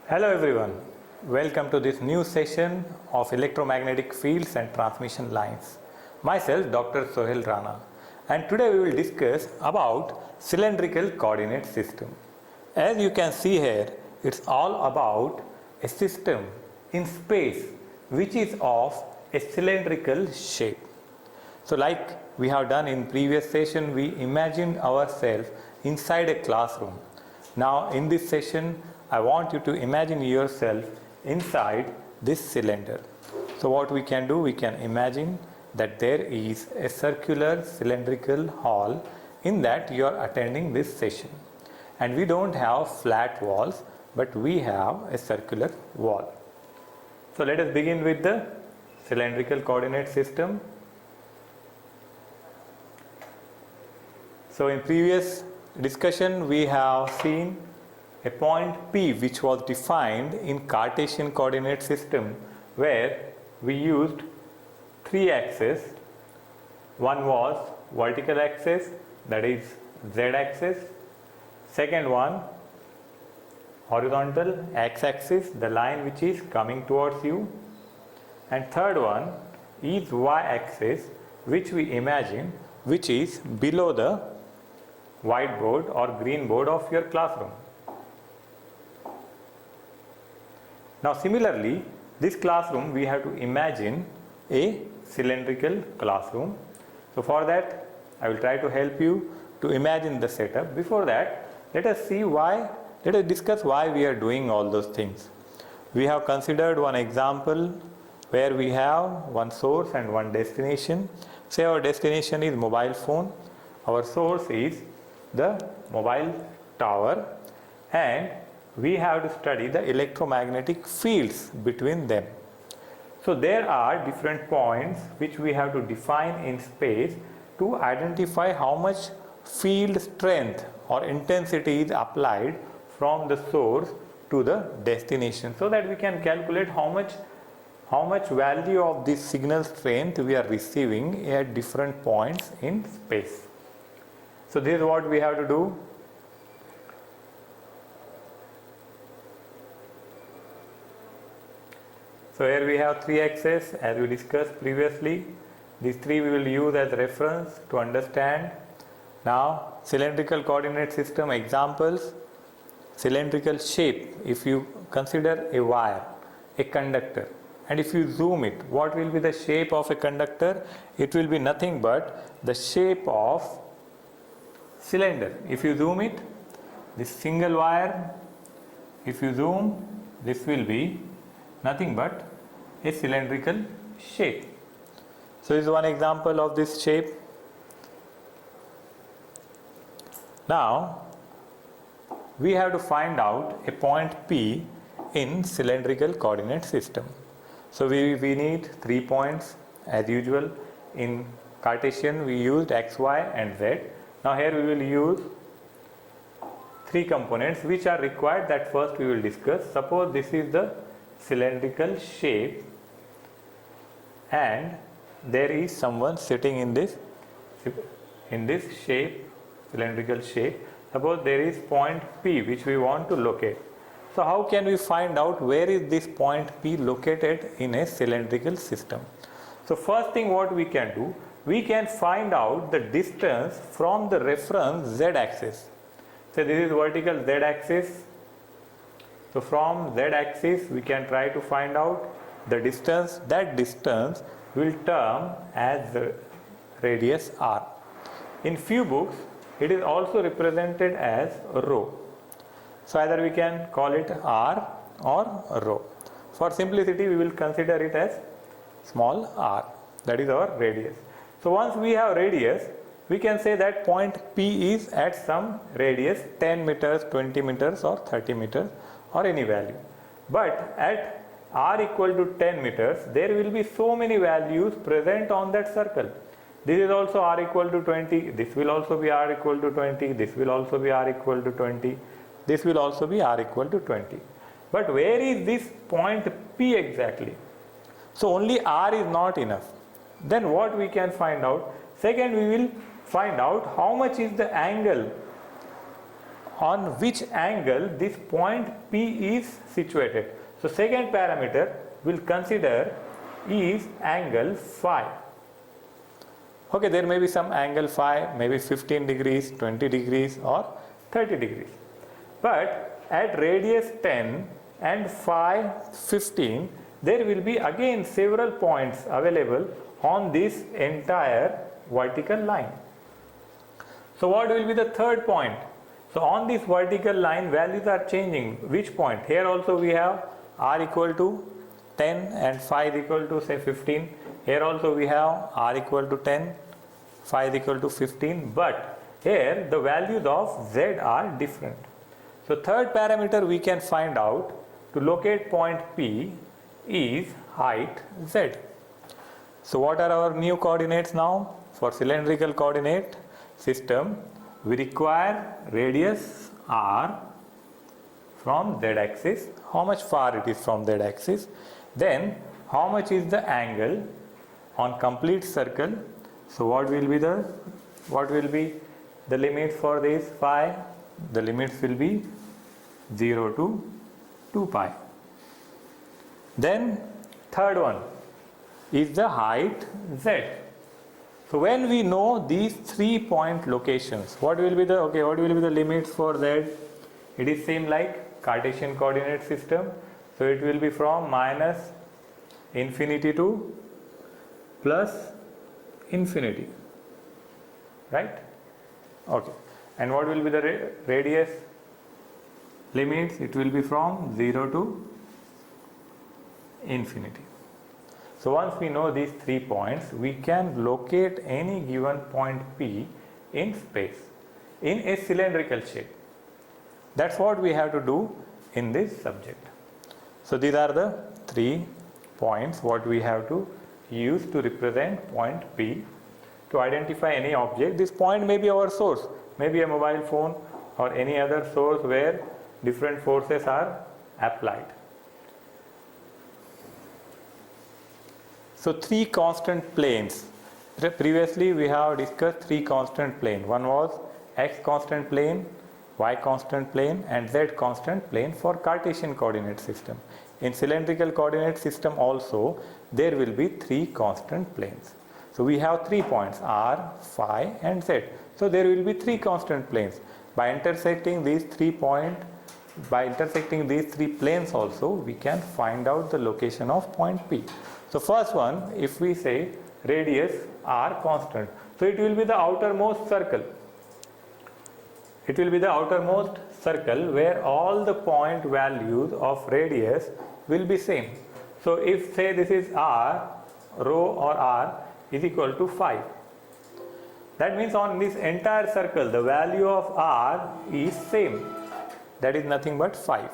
Hello everyone, welcome to this new session of electromagnetic fields and transmission lines. Myself Dr. Sohail Rana, and today we will discuss about cylindrical coordinate system. As you can see here, it's all about a system in space which is of a cylindrical shape. So like we have done in previous session, we imagined ourselves inside a classroom. Now in this session, I want you to imagine yourself inside this cylinder. So what we can do, we can imagine that there is a circular cylindrical hall in that you are attending this session. And we don't have flat walls, but we have a circular wall. So let us begin with the cylindrical coordinate system. So in previous discussion, we have seen a point P which was defined in Cartesian coordinate system where we used three axes. One was vertical axis, that is Z axis. Second one, horizontal x-axis, the line which is coming towards you. And third one is y-axis, which we imagine which is below the whiteboard or green board of your classroom. Now similarly, this classroom we have to imagine a cylindrical classroom. So for that, I will try to help you to imagine the setup. Before that, let us discuss why we are doing all those things. We have considered one example where we have one source and one destination. Say our destination is mobile phone, our source is the mobile tower, and we have to study the electromagnetic fields between them. So there are different points which we have to define in space to identify how much field strength or intensity is applied from the source to the destination, so that we can calculate how much value of this signal strength we are receiving at different points in space. So this is what we have to do. So here we have three axes as we discussed previously. These three we will use as reference to understand. Now cylindrical coordinate system examples. Cylindrical shape, if you consider a wire, a conductor, and if you zoom it, what will be the shape of a conductor? It will be nothing but the shape of cylinder. If you zoom it, this single wire, if you zoom, this will be nothing but a cylindrical shape. So this is one example of this shape. Now we have to find out a point P in cylindrical coordinate system. So we need 3 points as usual. In Cartesian we used x, y and z. Now here we will use three components which are required, that first we will discuss. Suppose this is the cylindrical shape and there is someone sitting in this shape, cylindrical shape. Suppose there is point P which we want to locate. So how can we find out where is this point P located in a cylindrical system? So first thing what we can do, we can find out the distance from the reference Z axis. So this is vertical Z axis. So from Z axis we can try to find out the distance. That distance will term as the radius r. In few books it is also represented as rho. So either we can call it r or rho. For simplicity we will consider it as small r, that is our radius. So once we have radius, we can say that point P is at some radius 10 meters, 20 meters or 30 meters or any value. But at r equal to 10 meters, there will be so many values present on that circle. This is also r equal to 20, this will also be r equal to 20, this will also be r equal to 20, this will also be r equal to 20. But where is this point P exactly? So only r is not enough. Then what we can find out? Second, we will find out how much is the angle on which angle this point P is situated. So second parameter will consider is angle phi. Okay, there may be some angle phi, maybe 15 degrees, 20 degrees or 30 degrees. But at radius 10 and phi 15, there will be again several points available on this entire vertical line. So what will be the third point? So on this vertical line, values are changing. Which point? Here also we have r equal to 10 and phi is equal to say 15. Here also we have r equal to 10, phi is equal to 15, but here the values of z are different. So third parameter we can find out to locate point P is height z. So what are our new coordinates now? For cylindrical coordinate system, we require radius r from z axis, how much far it is from z axis, then how much is the angle on complete circle. So what will be the limits for this phi? The limits will be 0 to 2 pi. Then third one is the height z. So when we know these 3 point locations, what will be the limits for z? It is same like Cartesian coordinate system. So it will be from minus infinity to plus infinity, right? Okay. And what will be the radius limits? It will be from 0 to infinity. So once we know these 3 points, we can locate any given point P in space in a cylindrical shape. That's what we have to do in this subject. So these are the 3 points what we have to use to represent point P to identify any object. This point may be our source, maybe a mobile phone or any other source where different forces are applied. So 3 constant planes. Previously we have discussed 3 constant planes. One was x constant plane, y constant plane and z constant plane for Cartesian coordinate system. In cylindrical coordinate system also there will be 3 constant planes. So we have 3 points r, phi and z. So there will be 3 constant planes. By intersecting these 3 planes also we can find out the location of point P. So first one, if we say radius r constant, so it will be the outermost circle. It will be the outermost circle where all the point values of radius will be same. So if say this is r, rho or r is equal to 5. That means on this entire circle the value of r is same. That is nothing but 5.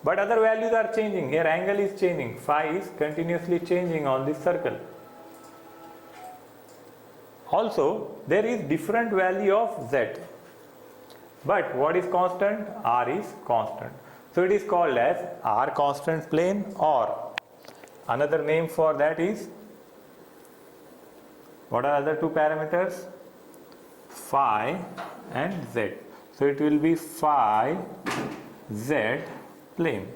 But other values are changing. Here angle is changing. Phi is continuously changing on this circle. Also there is different value of z. But what is constant? R is constant. So it is called as R constant plane, or another name for that is, what are other 2 parameters? Phi and z. So it will be phi z plane.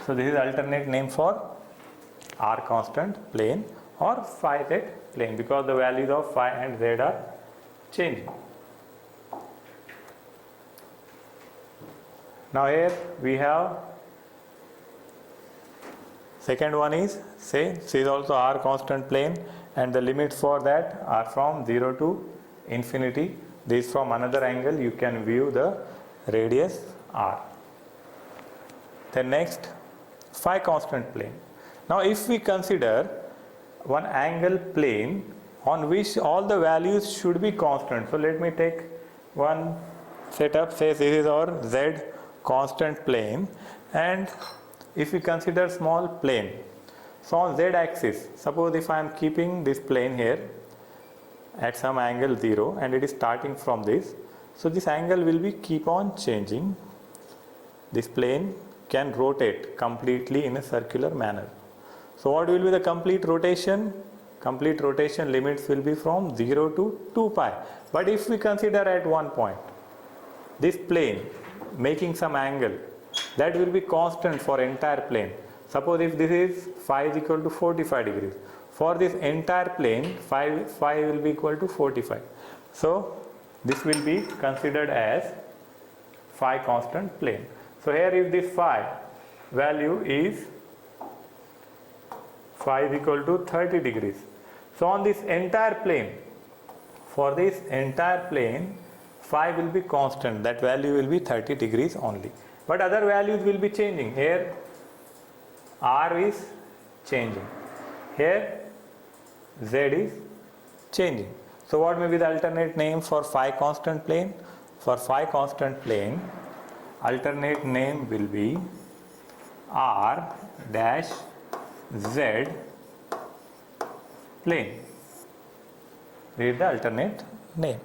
So this is alternate name for R constant plane or phi z plane, because the values of phi and z are changing. Now here we have second one is, say this is also R constant plane and the limits for that are from 0 to infinity. This from another angle you can view the radius r. Then next, phi constant plane. Now if we consider one angle plane on which all the values should be constant. So let me take one setup, say this is our z constant plane, and if we consider small plane. So on z axis, suppose if I am keeping this plane here at some angle 0 and it is starting from this, so this angle will be keep on changing. This plane can rotate completely in a circular manner. So what will be the complete rotation? Complete rotation limits will be from 0 to 2 pi. But if we consider at one point, this plane making some angle, that will be constant for entire plane. Suppose if this is phi is equal to 45 degrees, for this entire plane phi will be equal to 45. So this will be considered as phi constant plane. So here if this phi value is phi is equal to 30 degrees. So on this entire plane, for this entire plane, phi will be constant, that value will be 30 degrees only. But other values will be changing. Here r is changing, here z is changing. So what may be the alternate name for phi constant plane? For phi constant plane, alternate name will be r dash z plane. This is the alternate name.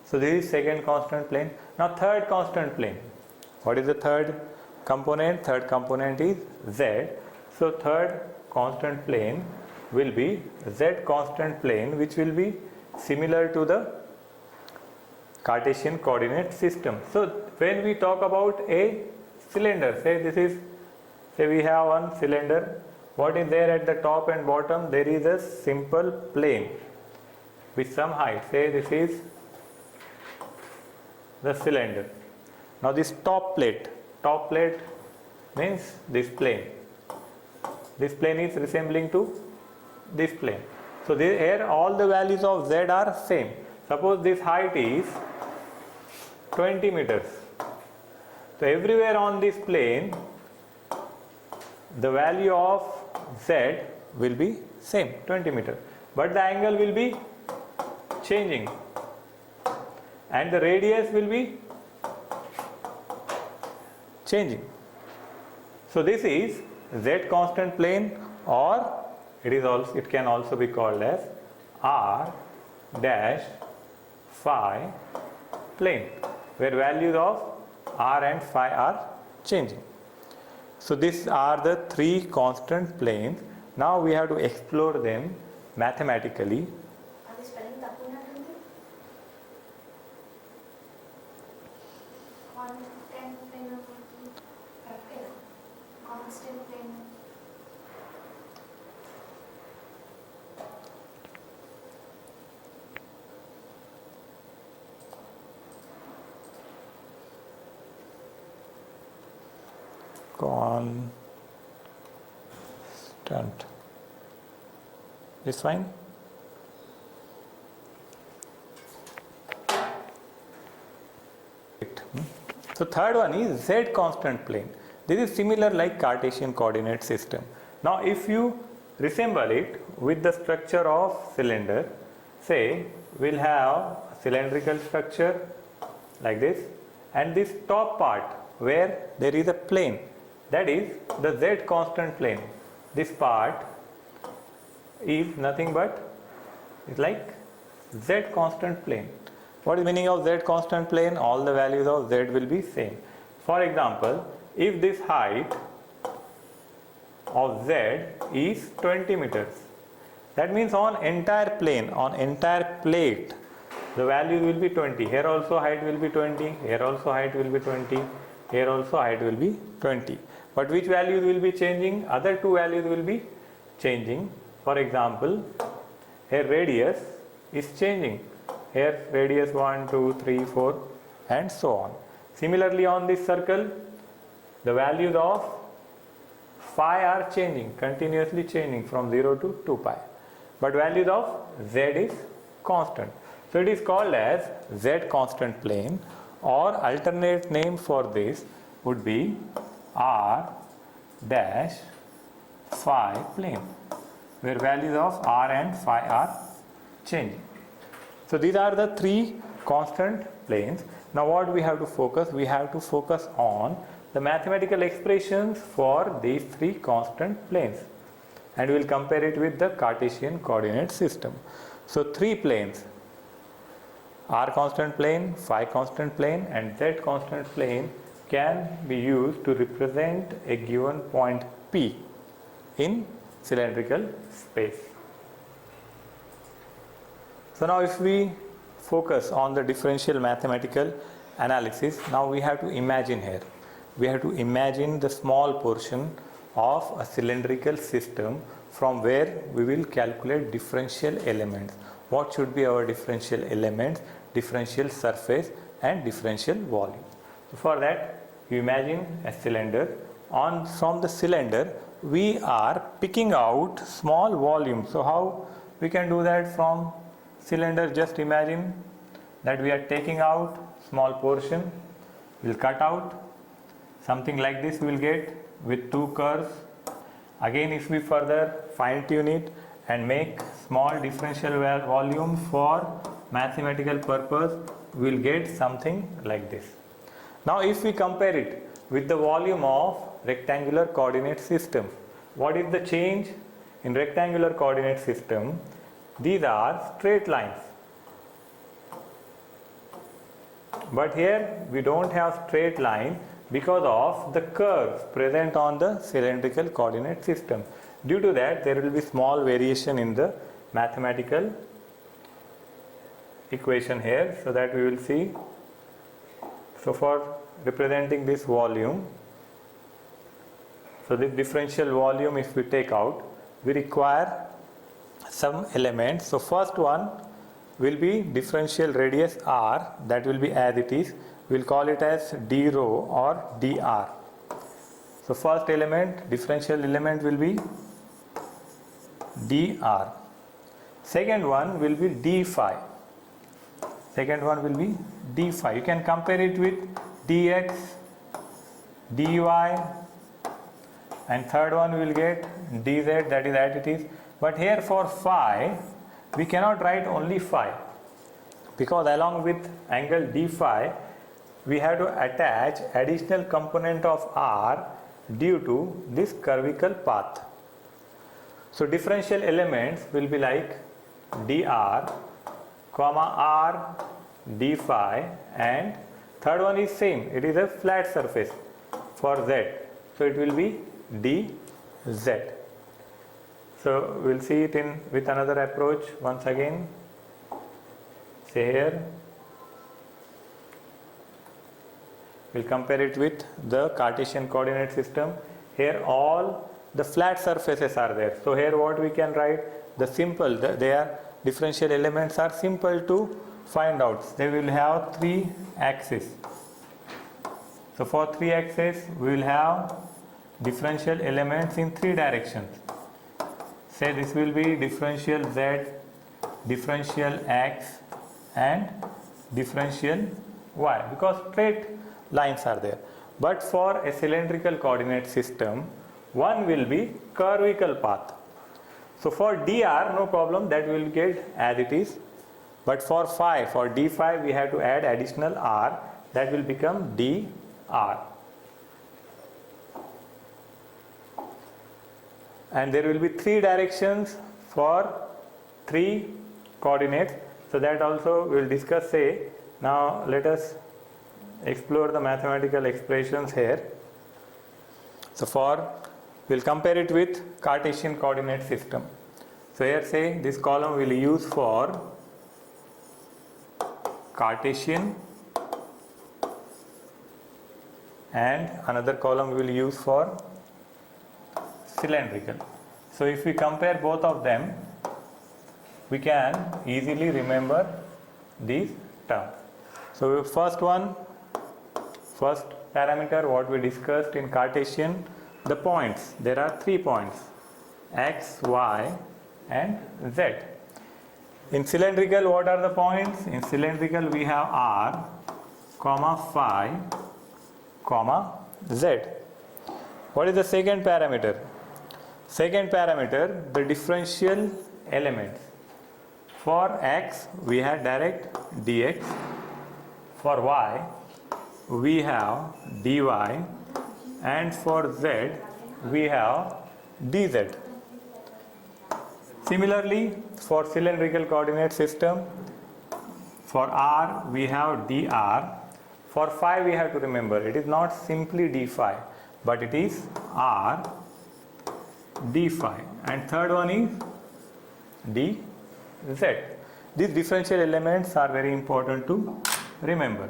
So this is second constant plane. Now third constant plane. What is the third component? Third component is z. So third constant plane will be z constant plane, which will be similar to the Cartesian coordinate system. So when we talk about a cylinder, say we have one cylinder, what is there at the top and bottom? There is a simple plane with some height. Say this is the cylinder. Now this top plate means this plane. This plane is resembling to this plane. So here all the values of z are same. Suppose this height is 20 meters. So everywhere on this plane, the value of z will be same, 20 meters. But the angle will be changing and the radius will be changing. So this is z constant plane, or it can also be called as r dash phi plane, where values of r and phi are changing. So these are the three constant planes. Now we have to explore them mathematically. Constant is fine. So third one is z constant plane. This is similar like Cartesian coordinate system. Now if you resemble it with the structure of cylinder, say we'll have a cylindrical structure like this, and this top part where there is a plane, that is the z constant plane. This part is nothing but it's like z constant plane. What is the meaning of z constant plane? All the values of z will be same. For example, if this height of z is 20 meters, that means on entire plane, on entire plate, the value will be 20. Here also height will be 20, here also height will be 20, here also height will be 20. But which values will be changing? Other two values will be changing. For example, here radius is changing. Here radius 1, 2, 3, 4 and so on. Similarly on this circle, the values of phi are changing, continuously changing from 0 to 2 pi. But values of z is constant. So it is called as z constant plane, or alternate name for this would be r dash phi plane, where values of r and phi are changing. So these are the three constant planes. Now what we have to focus? We have to focus on the mathematical expressions for these three constant planes, and we will compare it with the Cartesian coordinate system. So three planes, r constant plane, phi constant plane and z constant plane, can be used to represent a given point P in cylindrical space. So now if we focus on the differential mathematical analysis, now we have to imagine here. We have to imagine the small portion of a cylindrical system from where we will calculate differential elements. What should be our differential elements, differential surface and differential volume. So for that, you imagine a cylinder. From the cylinder, we are picking out small volumes. So how we can do that from cylinder? Just imagine that we are taking out small portion, we'll cut out something like this, we will get with two curves. Again, if we further fine tune it and make small differential volumes for mathematical purpose, we will get something like this. Now if we compare it with the volume of rectangular coordinate system, what is the change? In rectangular coordinate system, these are straight lines, but here we don't have straight line because of the curves present on the cylindrical coordinate system. Due to that, there will be small variation in the mathematical equation here, so that we will see. So for representing this volume, so this differential volume, if we take out, we require some elements. So first one will be differential radius r, that will be as it is. We'll call it as d rho or dr. So first element, differential element, will be dr. Second one will be d phi. Second one will be d phi. You can compare it with dx, dy, and third one we will get dz, that is as it is. But here for phi, we cannot write only phi, because along with angle d phi, we have to attach additional component of r due to this curvical path. So differential elements will be like dr, comma r, d phi, and third one is same, it is a flat surface for z, so it will be dz. So we'll see it in with another approach once again. Say here, we'll compare it with the Cartesian coordinate system. Here all the flat surfaces are there. So here what we can write, their differential elements are simple to find out. They will have three axes. So for three axes, we will have differential elements in three directions. Say this will be differential z, differential x, and differential y, because straight lines are there. But for a cylindrical coordinate system, one will be curvical path. So for dr, no problem, that will get as it is. But for phi, for d phi, we have to add additional r, that will become dr. And there will be three directions for three coordinates. So that also we will discuss. Say now let us explore the mathematical expressions here. So we will compare it with Cartesian coordinate system. So here say this column we will use for Cartesian and another column we will use for cylindrical. So if we compare both of them, we can easily remember these terms. So first parameter what we discussed in Cartesian, the points. There are 3 points, x, y and z. In cylindrical, what are the points? In cylindrical we have r, comma phi, comma z. What is the second parameter? Second parameter, the differential elements. For x, we have direct dx. For y, we have dy. And for z, we have dz. Similarly, for cylindrical coordinate system, for r, we have dr. For phi, we have to remember, it is not simply d phi, but it is r d phi, and third one is dz. These differential elements are very important to remember.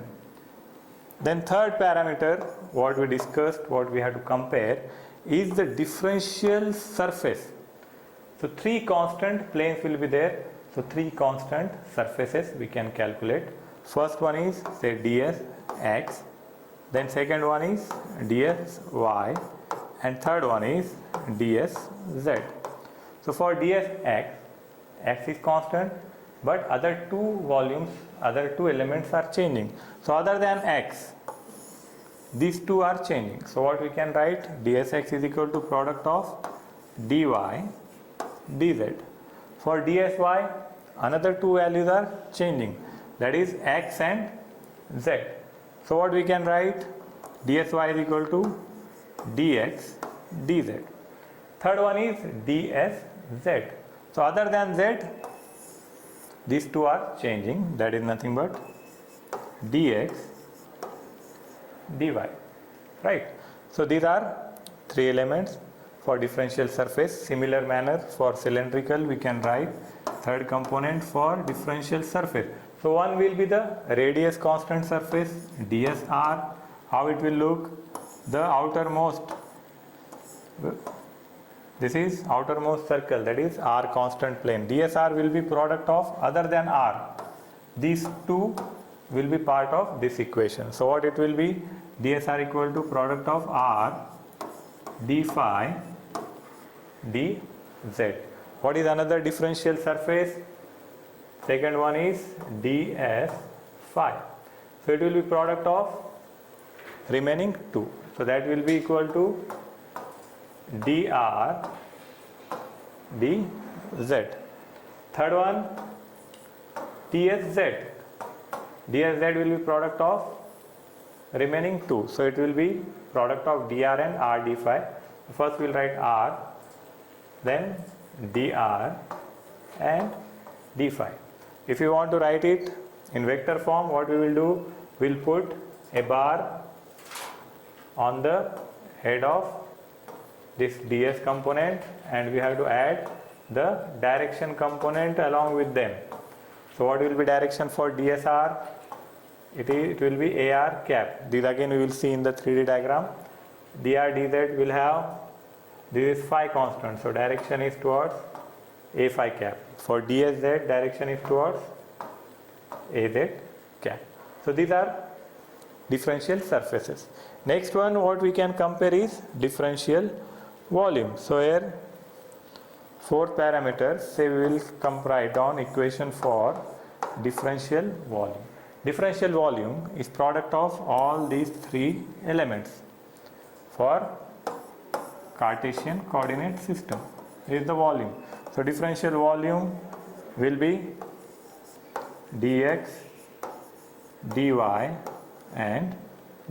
Then third parameter, what we discussed, what we have to compare is the differential surface. So three constant planes will be there. So three constant surfaces we can calculate. First one is say dsx, then second one is dsy, and third one is dsz. So for dsx, x is constant, but other two volumes, other two elements are changing. So other than x, these two are changing. So what we can write, dsx is equal to product of dy dz. For dsy, another two values are changing, that is x and z. So what we can write, dsy is equal to dx dz. Third one is dsz. So other than z, these two are changing, that is nothing but dx dy, right? So these are three elements for differential surface. Similar manner for cylindrical, we can write third component for differential surface. So one will be the radius constant surface dsr. How it will look, the outermost, this is outermost circle, that is r constant plane. dsr will be product of other than r. These two will be part of this equation. So what it will be, dsr equal to product of r d phi dz. What is another differential surface? Second one is ds phi. So it will be product of remaining two. So that will be equal to dr dz. Third one, dsz. dsz will be product of remaining two. So it will be product of dr and r d phi. First we will write r, then dr and d phi. If you want to write it in vector form, what we will do, we will put a bar on the head of this ds component, and we have to add the direction component along with them. So what will be direction for dsr? It will be ar cap. This again we will see in the 3D diagram. dr dz will have, this is phi constant, so direction is towards a phi cap. For dsz, direction is towards az cap. So these are differential surfaces. Next one, what we can compare is differential volume. So here four parameters, say we will write down equation for differential volume. Differential volume is product of all these three elements for Cartesian coordinate system. This is the volume. So differential volume will be dx, dy and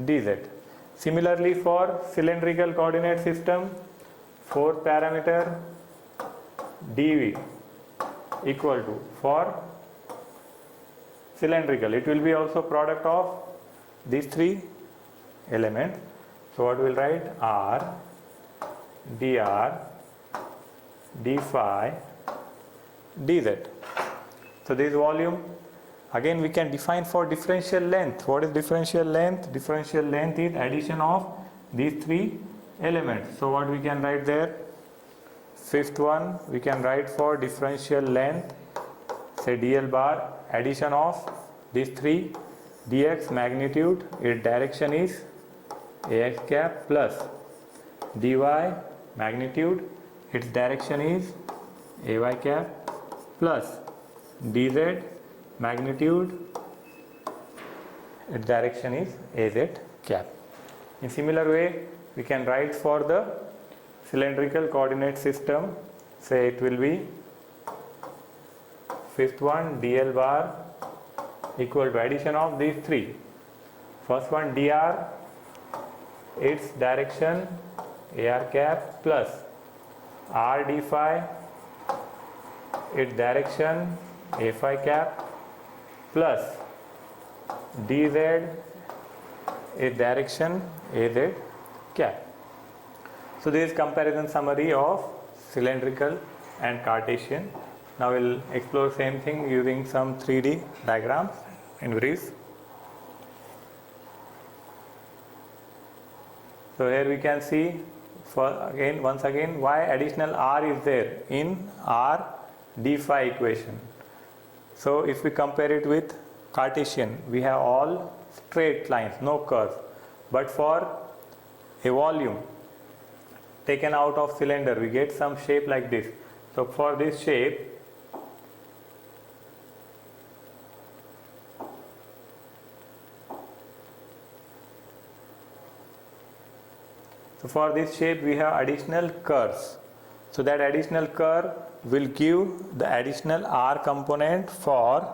dz. Similarly for cylindrical coordinate system, fourth parameter dv equal to, for cylindrical, it will be also product of these three elements. So what we will write, r dr d phi dz. So this volume. Again we can define for differential length. What is differential length? Differential length is addition of these three elements. So what we can write there? Fifth one we can write for differential length, say dl bar, addition of these three, dx magnitude, its direction is ax cap, plus dy magnitude, its direction is ay cap, plus dz magnitude, its direction is az cap. In similar way, we can write for the cylindrical coordinate system, say it will be fifth one dl bar equal to addition of these three. First one dr, its direction ar cap, plus r d phi, its direction a phi cap, plus dz, its direction az cap. So this is comparison summary of cylindrical and Cartesian. Now we'll explore same thing using some 3D diagrams in brief. So here we can see once again why additional r is there in r d phi equation. So if we compare it with Cartesian, we have all straight lines, no curves. But for a volume taken out of cylinder, we get some shape like this. So for this shape, we have additional curves. So that additional curve will give the additional r component for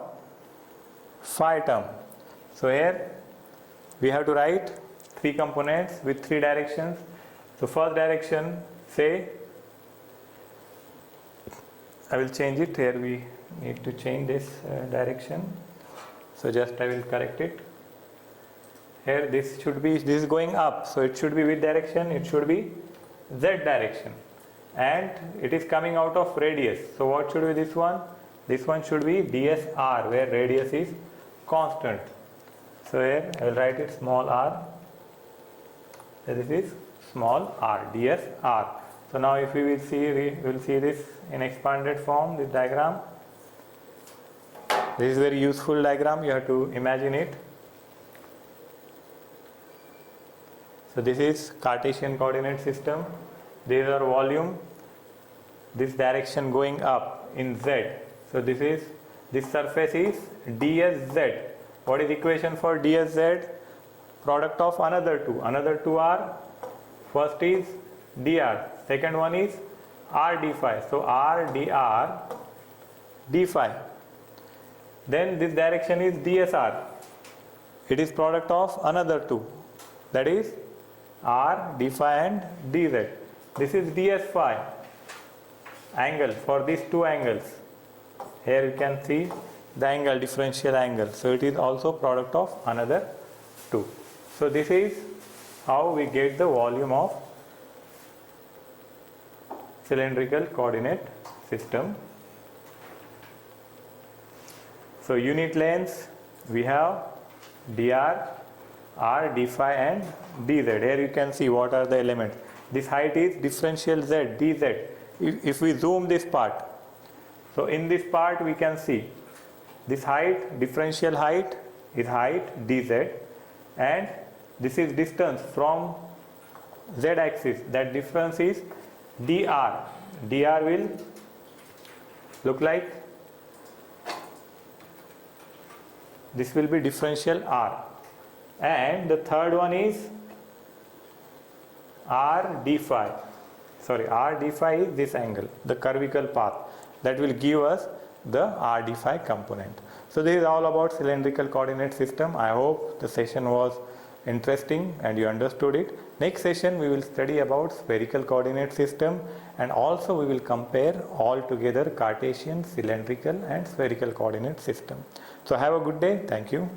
phi term. So here we have to write three components with three directions. So first direction, say, I will change it here, we need to change this direction. So just I will correct it. Here this is going up, so it should be which direction? It should be z direction, and it is coming out of radius. So what should be this one? This one should be dsr, where radius is constant. So here I will write it small r. So this is small r, dsr. So now if we will see this in expanded form, this diagram. This is very useful diagram, you have to imagine it. So this is Cartesian coordinate system. These are volume. This direction going up in z. So this surface is dsz. What is equation for dsz? Product of another two. Another two are, first is dr. Second one is r d phi. So r dr d phi. Then this direction is dsr. It is product of another two. That is r d phi and dz. This is ds phi, angle for these two angles. Here you can see the angle, differential angle. So it is also product of another two. So this is how we get the volume of cylindrical coordinate system. So unit lengths we have dr, r, d phi and dz. Here you can see what are the elements. This height is differential z, dz. If we zoom this part, so in this part we can see this height, differential height is height dz, and this is distance from z axis. That difference is dr. Dr will look like, this will be differential r. And the third one is r d phi. Sorry, r d phi is this angle, the curvical path, that will give us the r d phi component. So this is all about cylindrical coordinate system. I hope the session was interesting and you understood it. Next session we will study about spherical coordinate system, and also we will compare all together Cartesian, cylindrical and spherical coordinate system. So have a good day. Thank you.